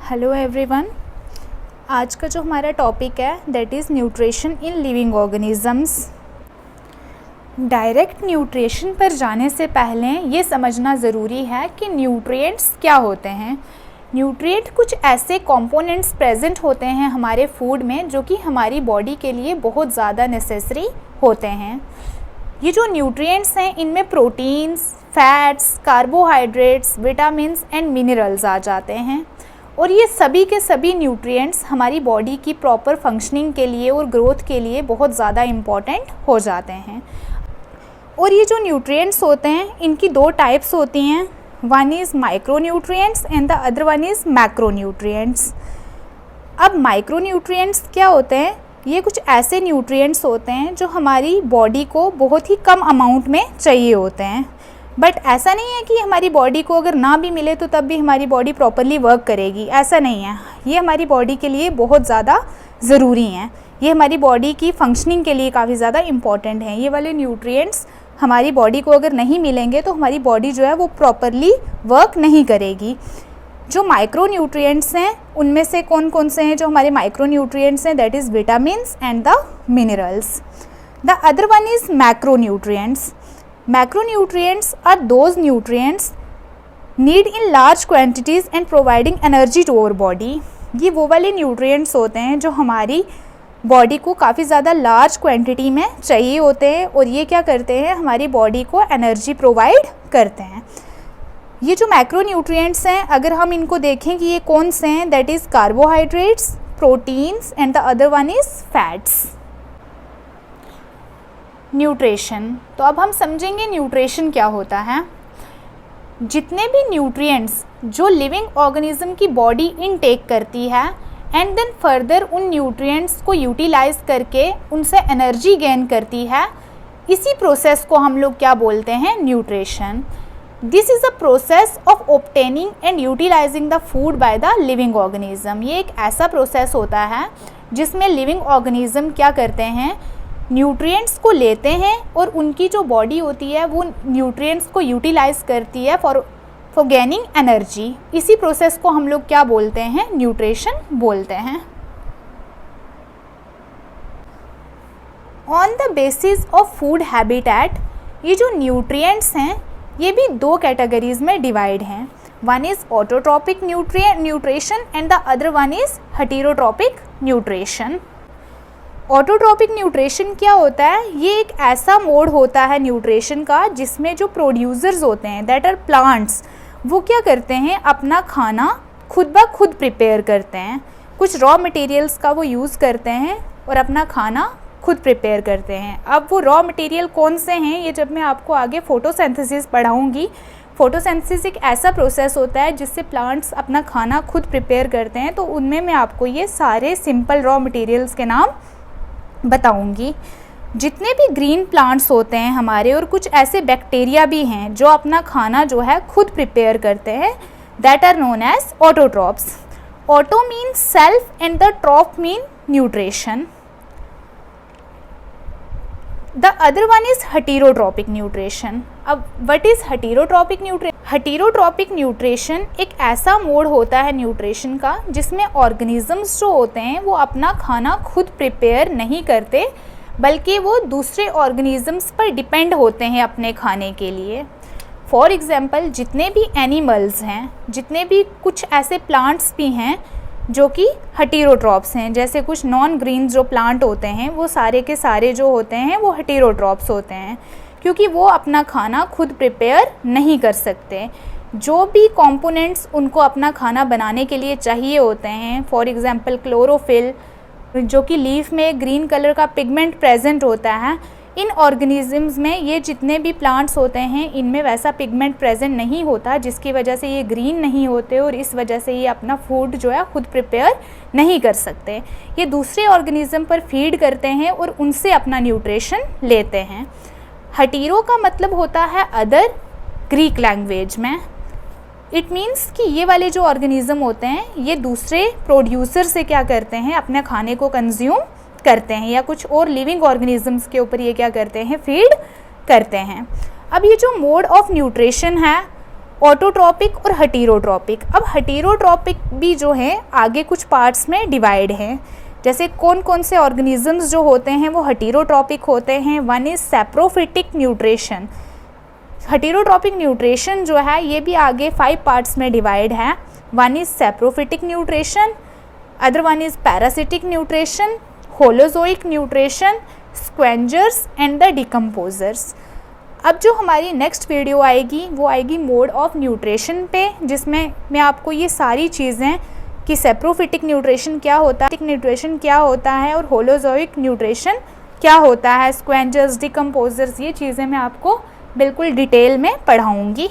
Hello everyone. आज का जो हमारा टॉपिक है that is nutrition in living organisms. Direct nutrition पर जाने से पहले ये समझना ज़रूरी है कि न्यूट्रिएंट्स क्या होते हैं। न्यूट्रिएंट कुछ ऐसे कंपोनेंट्स प्रेजेंट होते हैं हमारे फूड में जो कि हमारी बॉडी के लिए बहुत ज़्यादा नेसेसरी होते हैं। ये जो न्यूट्रिएंट्स हैं इनमें proteins, fats, carbohydrates, vitamins and minerals आ जाते हैं और ये सभी के सभी न्यूट्रिएंट्स हमारी बॉडी की प्रॉपर फंक्शनिंग के लिए और ग्रोथ के लिए बहुत ज़्यादा इम्पॉर्टेंट हो जाते हैं। और ये जो न्यूट्रिएंट्स होते हैं इनकी दो टाइप्स होती हैं, one is micro nutrients and the other one is macro nutrients. अब माइक्रो न्यूट्रिएंट्स क्या होते हैं? ये कुछ ऐसे न्यूट्रिएंट्स होते हैं जो हमारी बॉडी को बहुत ही कम अमाउंट में चाहिए होते हैं, बट ऐसा नहीं है कि हमारी बॉडी को अगर ना भी मिले तो तब भी हमारी बॉडी प्रॉपरली वर्क करेगी, ऐसा नहीं है। ये हमारी बॉडी के लिए बहुत ज़्यादा ज़रूरी हैं, ये हमारी बॉडी की फंक्शनिंग के लिए काफ़ी ज़्यादा इम्पॉर्टेंट हैं। ये वाले न्यूट्रिएंट्स हमारी बॉडी को अगर नहीं मिलेंगे तो हमारी बॉडी जो है वो प्रॉपरली वर्क नहीं करेगी। जो माइक्रो न्यूट्रिएंट्स हैं उनमें से कौन कौन से हैं जो हमारे माइक्रो न्यूट्रिएंट्स हैं? That is vitamins and the minerals. The other one is macro nutrients. Macronutrients are those nutrients need in large quantities and providing energy to our body। ये वो वाले nutrients होते हैं जो हमारी बॉडी को काफ़ी ज़्यादा लार्ज क्वांटिटी में चाहिए होते हैं और ये क्या करते हैं, हमारी बॉडी को एनर्जी प्रोवाइड करते हैं। ये जो मैक्रोन्यूट्रिएंट्स हैं अगर हम इनको देखें कि ये कौन से हैं, that is carbohydrates, proteins and the other one is fats. Nutrition, तो अब हम समझेंगे न्यूट्रिशन क्या होता है। जितने भी न्यूट्रिएंट्स जो लिविंग ऑर्गेनिज्म की बॉडी इनटेक करती है एंड देन फर्दर उन न्यूट्रिएंट्स को यूटिलाइज करके उनसे एनर्जी गेन करती है, इसी प्रोसेस को हम लोग क्या बोलते हैं? Nutrition. This is a process of obtaining and utilising the food by the living organism. ये एक ऐसा प्रोसेस होता है जिसमें लिविंग ऑर्गेनिज्म क्या करते हैं, न्यूट्रिएंट्स को लेते हैं और उनकी जो बॉडी होती है वो न्यूट्रिएंट्स को यूटिलाइज करती है फॉर गेनिंग एनर्जी। इसी प्रोसेस को हम लोग क्या बोलते हैं? न्यूट्रिशन बोलते हैं। On the basis of food habitat, ये जो न्यूट्रिएंट्स हैं ये भी दो कैटेगरीज में डिवाइड हैं। One is autotrophic nutrition and the other one is heterotrophic nutrition. Autotrophic nutrition क्या होता है? ये एक ऐसा मोड होता है न्यूट्रिशन का जिसमें जो प्रोड्यूसर्स होते हैं दैट आर प्लांट्स, वो क्या करते हैं, अपना खाना खुद ब खुद प्रिपेयर करते हैं। कुछ रॉ मटेरियल्स का वो यूज़ करते हैं और अपना खाना खुद प्रिपेयर करते हैं। अब वो रॉ मटेरियल कौन से हैं ये जब मैं आपको आगे फोटोसिंथेसिस पढ़ाऊँगी। फोटोसिंथेसिस एक ऐसा प्रोसेस होता है जिससे प्लांट्स अपना खाना खुद प्रिपेयर करते हैं, तो उनमें मैं आपको ये सारे सिंपल रॉ मटेरियल्स के नाम बताऊंगी। जितने भी ग्रीन प्लांट्स होते हैं हमारे, और कुछ ऐसे बैक्टीरिया भी हैं जो अपना खाना जो है खुद प्रिपेयर करते हैं, that are known as autotrophs. Auto mean self and the trop mean nutrition. The other one is heterotrophic nutrition. अब what is heterotrophic nutrition? Heterotrophic nutrition एक ऐसा मोड होता है न्यूट्रिशन का जिसमें ऑर्गेनिजम्स जो होते हैं वो अपना खाना खुद प्रिपेयर नहीं करते, बल्कि वो दूसरे ऑर्गेनिजम्स पर डिपेंड होते हैं अपने खाने के लिए। फॉर एग्जांपल, जितने भी एनिमल्स हैं, जितने भी कुछ ऐसे प्लांट्स भी हैं जो कि हेटेरोट्रॉप्स हैं, जैसे कुछ नॉन ग्रीन जो प्लांट होते हैं वो सारे के सारे जो होते हैं वो हेटेरोट्रॉप्स होते हैं, क्योंकि वो अपना खाना खुद प्रिपेयर नहीं कर सकते। जो भी कंपोनेंट्स उनको अपना खाना बनाने के लिए चाहिए होते हैं, फॉर एग्जांपल क्लोरोफिल, जो कि लीफ में ग्रीन कलर का पिगमेंट प्रेजेंट होता है, इन ऑर्गेनिजम्स में ये जितने भी प्लांट्स होते हैं इनमें वैसा पिगमेंट प्रेजेंट नहीं होता, जिसकी वजह से ये ग्रीन नहीं होते और इस वजह से ये अपना फूड जो है खुद प्रिपेयर नहीं कर सकते। ये दूसरे ऑर्गेनिज्म पर फीड करते हैं और उनसे अपना न्यूट्रिशन लेते हैं। हेटेरो का मतलब होता है अदर ग्रीक लैंग्वेज में। इट मीन्स कि ये वाले जो ऑर्गेनिज्म होते हैं ये दूसरे प्रोड्यूसर से क्या करते हैं, अपने खाने को कंज्यूम करते हैं, या कुछ और लिविंग ऑर्गेनिजम्स के ऊपर ये क्या करते हैं, फीड करते हैं। अब ये जो मोड ऑफ न्यूट्रिशन है ऑटोट्रॉपिक और हेटेरोट्रॉपिक। अब हेटेरोट्रॉपिक भी जो है आगे कुछ पार्ट्स में डिवाइड है। जैसे कौन कौन से ऑर्गेनिजम्स जो होते हैं वो हेटेरोट्रॉपिक होते हैं। One is saprophytic nutrition. Heterotrophic nutrition जो है ये भी आगे 5 पार्ट्स में डिवाइड है। One is saprophytic nutrition, other one is parasitic nutrition, holozoic nutrition, scavengers and the decomposers. अब जो हमारी नेक्स्ट वीडियो आएगी वो आएगी मोड ऑफ न्यूट्रिशन पे, जिसमें मैं आपको ये सारी चीज़ें कि सैप्रोफिटिक न्यूट्रिशन क्या होता है, न्यूट्रिशन क्या होता है और होलोजोइक न्यूट्रिशन क्या होता है, स्क्वेंजर्स, डिकम्पोजर्स, ये चीज़ें मैं आपको बिल्कुल डिटेल में पढ़ाऊँगी।